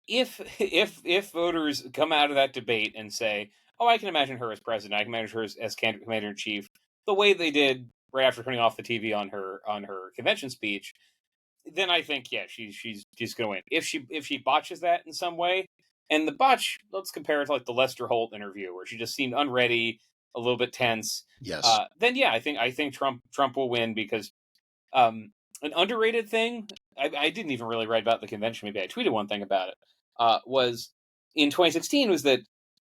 if voters come out of that debate and say, "Oh, I can imagine her as president. I can imagine her as commander in chief," the way they did right after turning off the TV on her convention speech, then I think, yeah, she's going to win. If she botches that in some way, and the botch, let's compare it to like the Lester Holt interview where she just seemed unready, a little bit tense. Yes. Then yeah, I think Trump will win, because an underrated thing I didn't even really write about the convention. Maybe I tweeted one thing about it. Was in 2016 was that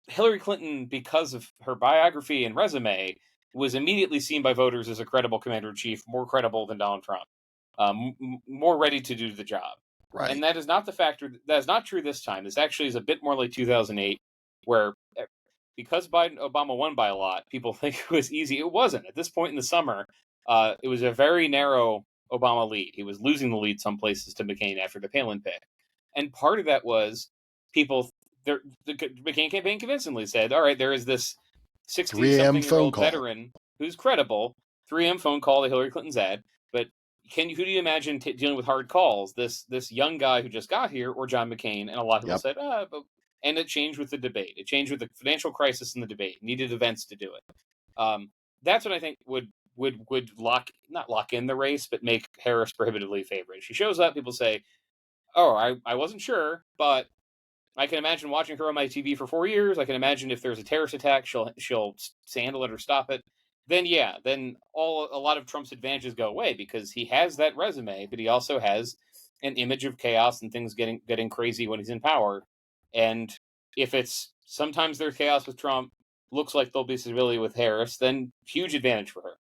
Hillary Clinton, because of her biography and resume, was immediately seen by voters as a credible commander-in-chief, more credible than Donald Trump, more ready to do the job. Right. And that is not the factor. That is not true this time. This actually is a bit more like 2008, where because Obama won by a lot, people think it was easy. It wasn't. At this point in the summer, it was a very narrow Obama lead. He was losing the lead some places to McCain after the Palin pick. And part of that was people, the McCain campaign convincingly said, all right, there is this 3 a.m. phone 60-something-year-old call. veteran who's credible, 3 a.m. phone call to Hillary Clinton's ad, but who do you imagine dealing with hard calls? This young guy who just got here, or John McCain? And a lot of people Yep. said, and it changed with the debate. It changed with the financial crisis in the debate. Needed events to do it. That's what I think would not lock in the race, but make Harris prohibitively favored. She shows up, people say, "Oh, I wasn't sure, but I can imagine watching her on my TV for 4 years. I can imagine if there's a terrorist attack, she'll handle it or stop it." Then a lot of Trump's advantages go away because he has that resume, but he also has an image of chaos and things getting crazy when he's in power. And if it's sometimes there's chaos with Trump, looks like there'll be stability with Harris, then huge advantage for her.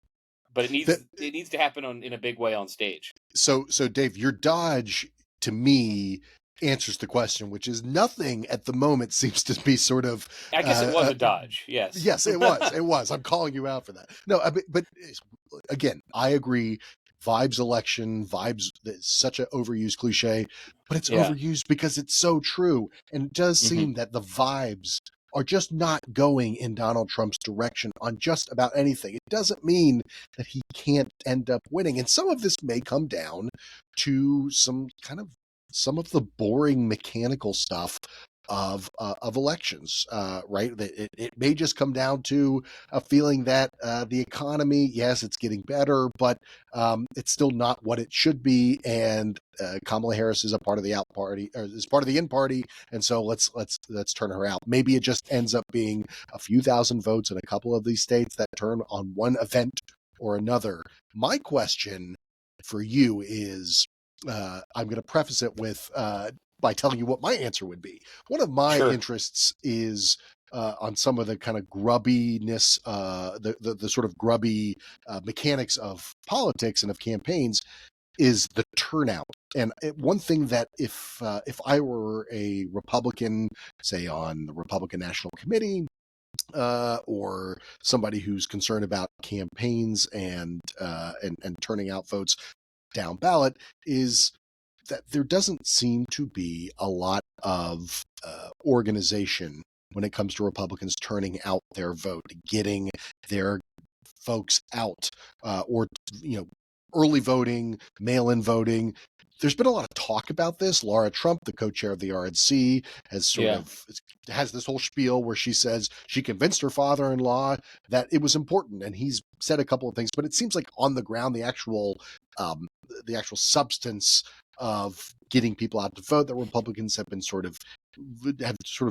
But it needs to happen in a big way on stage. So Dave, your dodge to me answers the question, which is nothing at the moment seems to be sort of. I guess it was a dodge. Yes. Yes, it was. It was. I'm calling you out for that. No, but again, I agree. Vibes election, vibes, such an overused cliche, but it's overused because it's so true. And it does seem that the vibes are just not going in Donald Trump's direction on just about anything. It doesn't mean that he can't end up winning. And some of this may come down to some of the boring mechanical stuff of elections, right? It may just come down to a feeling that the economy, yes, it's getting better, but it's still not what it should be. And Kamala Harris is a part of the out party, or is part of the in party, and so let's turn her out. Maybe it just ends up being a few thousand votes in a couple of these states that turn on one event or another. My question for you is, I'm going to preface it with by telling you what my answer would be. One of my interests is on some of the kind of grubbiness, the sort of grubby mechanics of politics and of campaigns is the turnout. And one thing that if I were a Republican, say on the Republican National Committee, or somebody who's concerned about campaigns and turning out votes down ballot, is that there doesn't seem to be a lot of organization when it comes to Republicans turning out their vote, getting their folks out, or early voting, mail-in voting. There's been a lot of talk about this. Laura Trump, the co-chair of the RNC, has this whole spiel where she says she convinced her father-in-law that it was important, and he's said a couple of things, but it seems like on the ground, the actual substance of getting people out to vote, that Republicans have sort of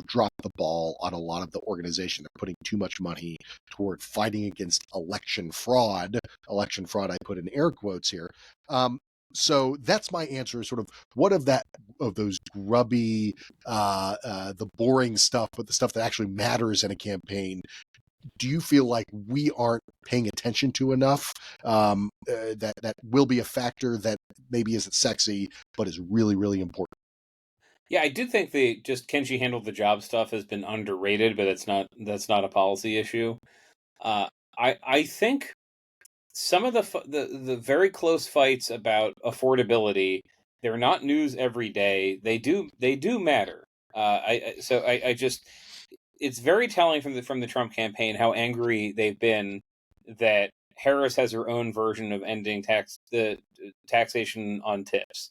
dropped the ball on a lot of the organization. They're putting too much money toward fighting against election fraud. Election fraud, I put in air quotes here. So that's my answer. Sort of, what of those grubby, the boring stuff, but the stuff that actually matters in a campaign, do you feel like we aren't paying attention to enough? That will be a factor that maybe isn't sexy, but is really, really important. Yeah, I do think can she handle the job stuff has been underrated, but that's not a policy issue. I think some of the very close fights about affordability, they're not news every day. They do matter. It's very telling from the Trump campaign how angry they've been that Harris has her own version of ending the taxation on tips.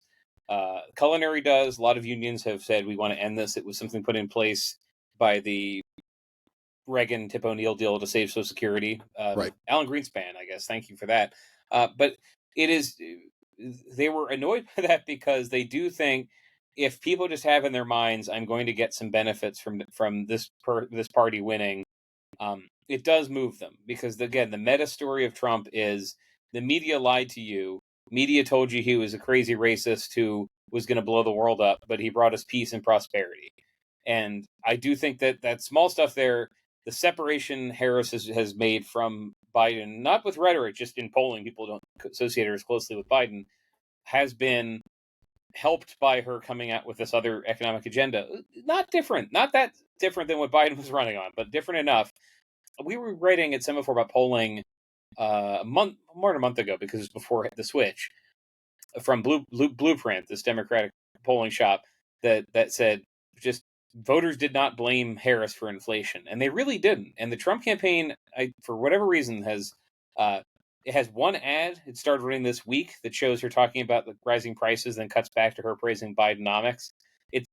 Culinary does. A lot of unions have said we want to end this. It was something put in place by the Reagan Tip O'Neill deal to save Social Security. Right. Alan Greenspan, I guess. Thank you for that. But they were annoyed by that because they do think if people just have in their minds, I'm going to get some benefits from this party winning, it does move them. Because again, the meta story of Trump is the media lied to you. Media told you he was a crazy racist who was going to blow the world up, but he brought us peace and prosperity. And I do think that small stuff there, the separation Harris has made from Biden, not with rhetoric, just in polling, people don't associate her as closely with Biden, has been helped by her coming out with this other economic agenda. Not that different than what Biden was running on, but different enough. We were writing at Semafor about polling more than a month ago, because it was before the switch, from Blueprint, this Democratic polling shop that said just voters did not blame Harris for inflation, and they really didn't. And the Trump campaign, for whatever reason, it has one ad. It started running this week that shows her talking about the rising prices, then cuts back to her praising Bidenomics.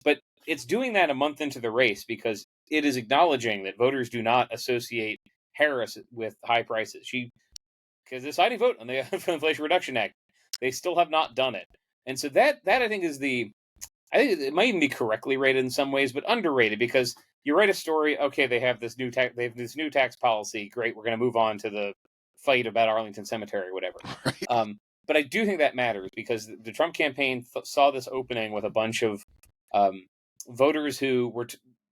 But it's doing that a month into the race because it is acknowledging that voters do not associate Harris with high prices. Because the deciding vote on the Inflation Reduction Act, they still have not done it. And so that I think is I think it might even be correctly rated in some ways, but underrated because you write a story. Okay, they have this new tax policy. Great, we're going to move on to the fight about Arlington Cemetery or whatever. Right. But I do think that matters because the Trump campaign saw this opening with a bunch of voters who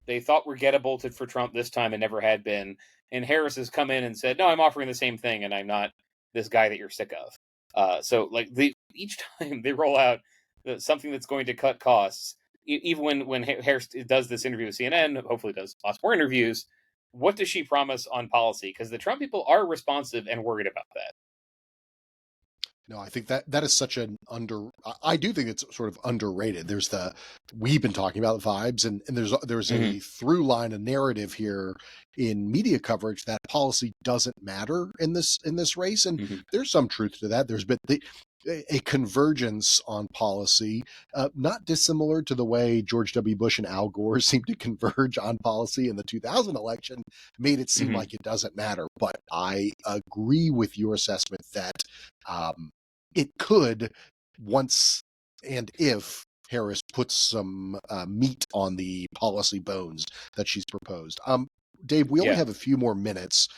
they thought were gettable for Trump this time and never had been. And Harris has come in and said, "No, I'm offering the same thing, and I'm not this guy that you're sick of." So like each time they roll out something that's going to cut costs, even when Harris does this interview with CNN, hopefully does lots more interviews. What does she promise on policy? Because the Trump people are responsive and worried about that. No, I think that is such an I do think it's sort of underrated. We've been talking about the vibes, and there's a through line, a narrative here in media coverage that policy doesn't matter in this race, and there's some truth to that. There's been a convergence on policy, not dissimilar to the way George W. Bush and Al Gore seemed to converge on policy in the 2000 election, made it seem like it doesn't matter. But I agree with your assessment that it could, once and if Harris puts some meat on the policy bones that she's proposed. Dave, we only have a few more minutes.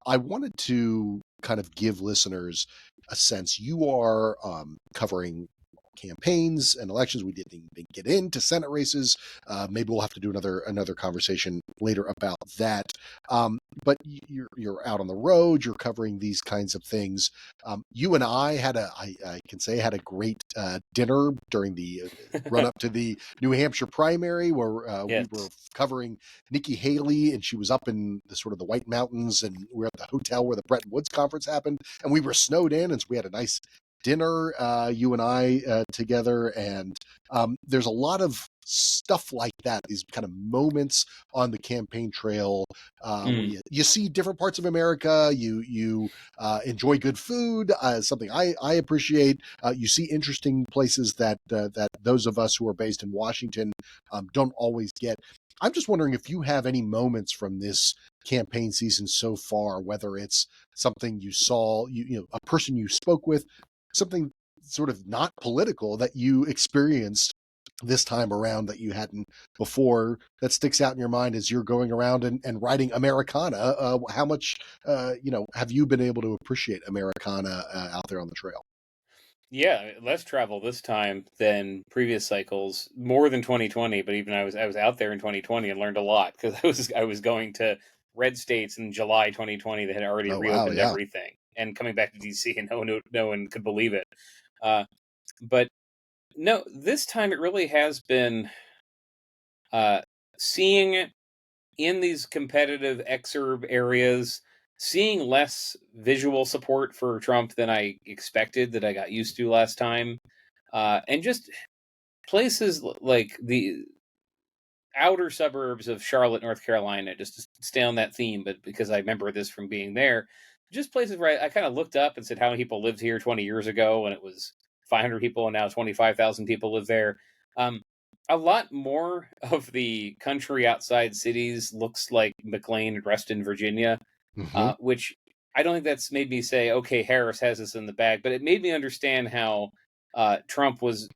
I wanted to kind of give listeners a sense. You are covering campaigns and elections. We didn't even get into Senate races. Maybe we'll have to do another conversation later about that. But you're out on the road. You're covering these kinds of things. You and I had a great dinner during the run up to the New Hampshire primary, where we were covering Nikki Haley, and she was up in the sort of the White Mountains, and we were at the hotel where the Bretton Woods conference happened, and we were snowed in, and so we had a nice dinner, you and I together, and there's a lot of stuff like that, these kind of moments on the campaign trail where you see different parts of America, you enjoy good food, something I appreciate, you see interesting places that those of us who are based in Washington don't always get. I'm just wondering if you have any moments from this campaign season so far, whether it's something you saw, a person you spoke with, something sort of not political that you experienced this time around that you hadn't before, that sticks out in your mind as you're going around and writing Americana. How much, have you been able to appreciate Americana out there on the trail? Yeah, less travel this time than previous cycles, more than 2020. But even I was out there in 2020 and learned a lot because I was going to red states in July 2020 that had already reopened everything, and coming back to DC, and no one could believe it. But no, this time it really has been seeing in these competitive exurb areas, seeing less visual support for Trump than I expected, that I got used to last time. And just places like the outer suburbs of Charlotte, North Carolina, just to stay on that theme, but because I remember this from being there, just places where I kind of looked up and said how many people lived here 20 years ago, and it was 500 people, and now 25,000 people live there. A lot more of the country outside cities looks like McLean and Reston, Virginia, which I don't think that's made me say, okay, Harris has this in the bag, but it made me understand how Trump was,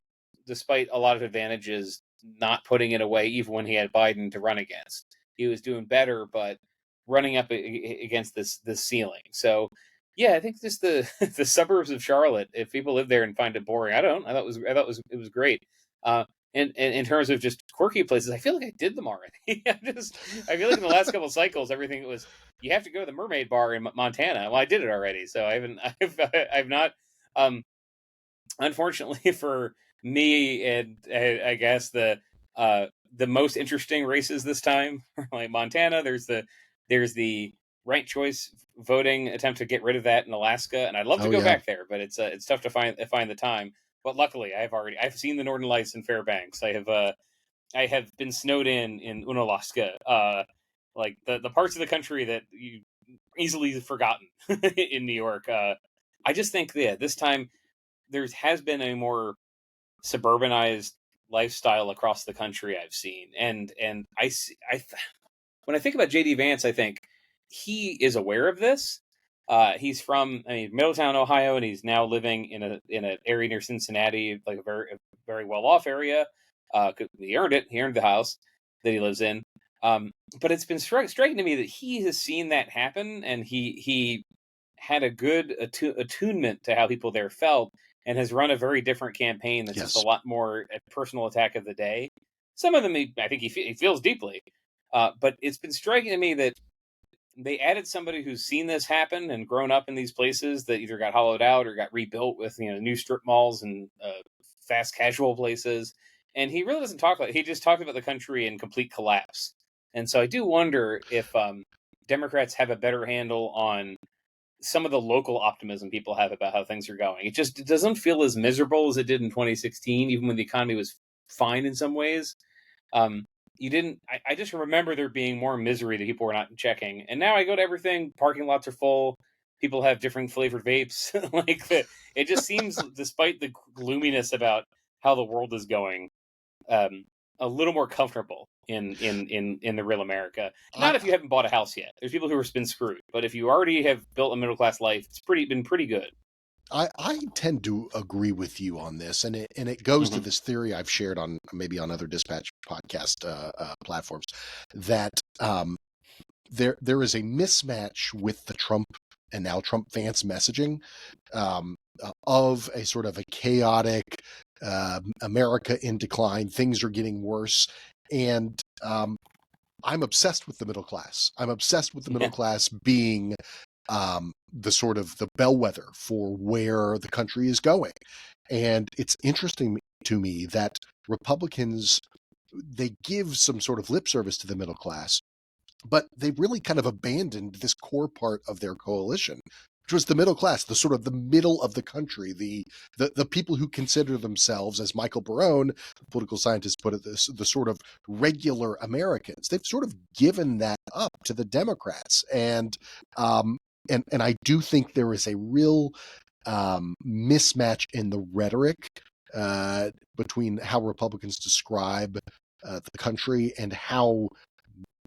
despite a lot of advantages, not putting it away even when he had Biden to run against. He was doing better, but running up against this ceiling. So yeah, I think just the the suburbs of Charlotte, if people live there and find it boring, I don't. I thought it was great. And in terms of just quirky places, I feel like I did them already. I feel like in the last couple of cycles, everything was, you have to go to the Mermaid Bar in Montana. Well, I did it already, so I've not. Unfortunately for me, and I guess the most interesting races this time, like Montana, there's the ranked choice voting attempt to get rid of that in Alaska, and I'd love to go back there, but it's tough to find the time. But luckily, I've seen the Northern Lights in Fairbanks. I have I have been snowed in Unalaska, like the parts of the country that you easily forgotten in New York. I just think, yeah, this time there has been a more suburbanized lifestyle across the country I've seen, and when I think about JD Vance, I think he is aware of this. He's from, I mean, Middletown, Ohio, and he's now living in an area near Cincinnati, like a very well off area. 'Cause he earned it. He earned the house that he lives in. But it's been striking to me that he has seen that happen, and he had a good attunement to how people there felt, and has run a very different campaign that's just a Yes. lot more a personal attack of the day. Some of them, I think he feels deeply, but it's been striking to me that they added somebody who's seen this happen and grown up in these places that either got hollowed out or got rebuilt with, you know, new strip malls and fast casual places. And he really doesn't talk like, he just talked about the country in complete collapse. And so I do wonder if Democrats have a better handle on some of the local optimism people have about how things are going. It doesn't feel as miserable as it did in 2016, even when the economy was fine in some ways. Um, you didn't. I just remember there being more misery that people were not checking, and now I go to everything. Parking lots are full. People have different flavored vapes. Like that, it just seems, despite the gloominess about how the world is going, um, a little more comfortable in the real America. I, Not if you haven't bought a house yet. There's people who have been screwed, but if you already have built a middle class life, it's been pretty good. I tend to agree with you on this, and it goes to Hmm. this theory I've shared on maybe on other dispatch podcast platforms that there is a mismatch with the Trump and now Trump Vance messaging of a sort of a chaotic America in decline. Things are getting worse, and I'm obsessed with the middle class. I'm obsessed with the middle Yeah, class being the sort of the bellwether for where the country is going. And it's interesting to me that Republicans, they give some sort of lip service to the middle class, but they really kind of abandoned this core part of their coalition, which was the middle class, the sort of the middle of the country, the people who consider themselves, as Michael Barone, the political scientist, put it, this the sort of regular Americans. They've sort of given that up to the Democrats, um, and I do think there is a real mismatch in the rhetoric uh, between how Republicans describe the country and how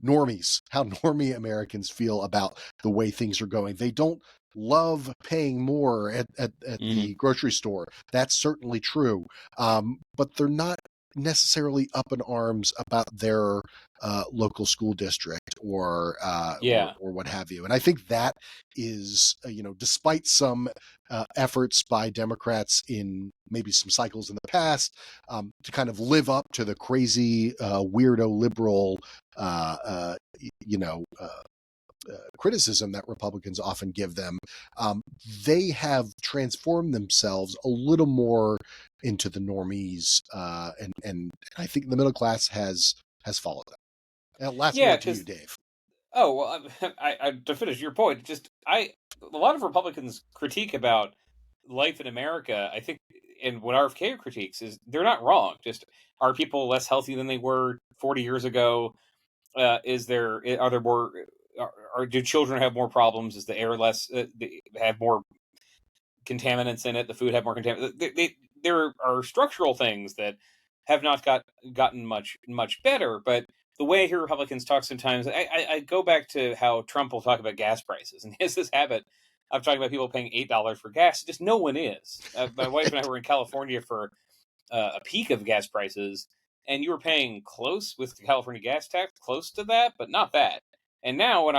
normie Americans feel about the way things are going. They don't love paying more at hmm, the grocery store. That's certainly true. But they're not necessarily up in arms about their local school district yeah, or what have you. And I think that is, despite some efforts by Democrats in maybe some cycles in the past to kind of live up to the crazy weirdo liberal uh, uh, you know, criticism that Republicans often give them, they have transformed themselves a little more into the normies, and I think the middle class has followed them. Now, last yeah. word to you, Because Dave. Oh well, to finish your point, just a lot of Republicans critique about life in America. I think, and what RFK critiques is they're not wrong. Just, are people less healthy than they were 40 years ago? Are there more? Do children have more problems? Is the air less? They have more contaminants in it. The food have more contaminants. There are structural things that have not gotten much better. But the way I hear Republicans talk sometimes, I go back to how Trump will talk about gas prices, and he has this habit of talking about people paying $8 for gas. Just no one is. My wife and I were in California for a peak of gas prices, and you were paying close with the California gas tax, close to that, but not that. And now when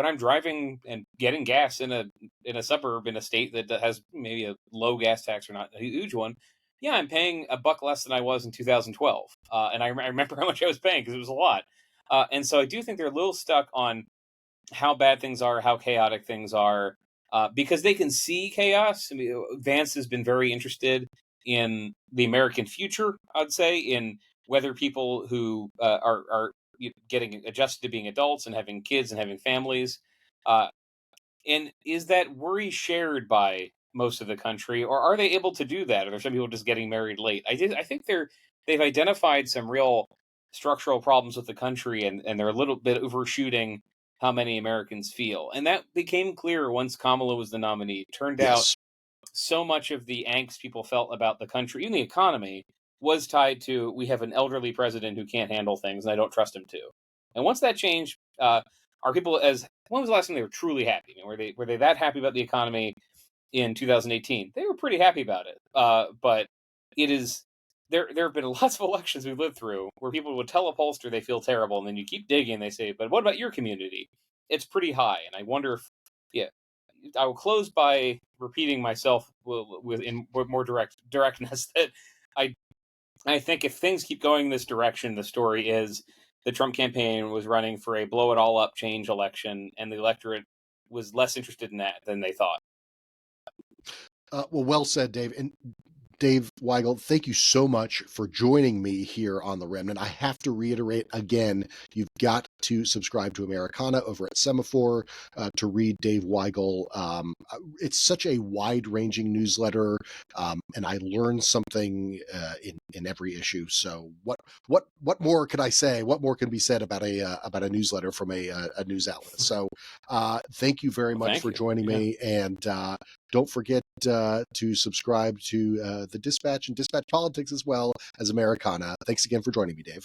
I'm driving and getting gas in a suburb in a state that has maybe a low gas tax or not a huge one, yeah, I'm paying a buck less than I was in 2012, and I remember how much I was paying because it was a lot. And so I do think they're a little stuck on how bad things are, how chaotic things are, because they can see chaos. I mean, Vance has been very interested in the American future. I'd say in whether people who are getting adjusted to being adults and having kids and having families, uh, and is that worry shared by most of the country, or are they able to do that? Or are there some people just getting married late? I think they've identified some real structural problems with the country, and they're a little bit overshooting how many Americans feel. And that became clear once Kamala was the nominee. It turned out Yes. so much of the angst people felt about the country, even the economy, was tied to we have an elderly president who can't handle things, and I don't trust him to. And once that changed, are people as when was the last time they were truly happy? I mean, were they that happy about the economy in 2018? They were pretty happy about it. But it is there have been lots of elections we've lived through where people would tell a pollster they feel terrible, and then you keep digging, they say, "But what about your community?" It's pretty high, and I wonder if yeah, I will close by repeating myself in more directness that I I think if things keep going this direction, the story is the Trump campaign was running for a blow it all up change election, and the electorate was less interested in that than they thought. Well said, Dave. And Dave Weigel, thank you so much for joining me here on The Remnant. I have to reiterate again, you've got to subscribe to Americana over at Semafor to read Dave Weigel. It's such a wide-ranging newsletter, and I learn something in every issue. So what more could I say? What more can be said about a newsletter from a news outlet? So thank you very Well, much thank for you. joining Yeah. me, and don't forget to subscribe to the Dispatch and Dispatch Politics as well as Americana. Thanks again for joining me, Dave.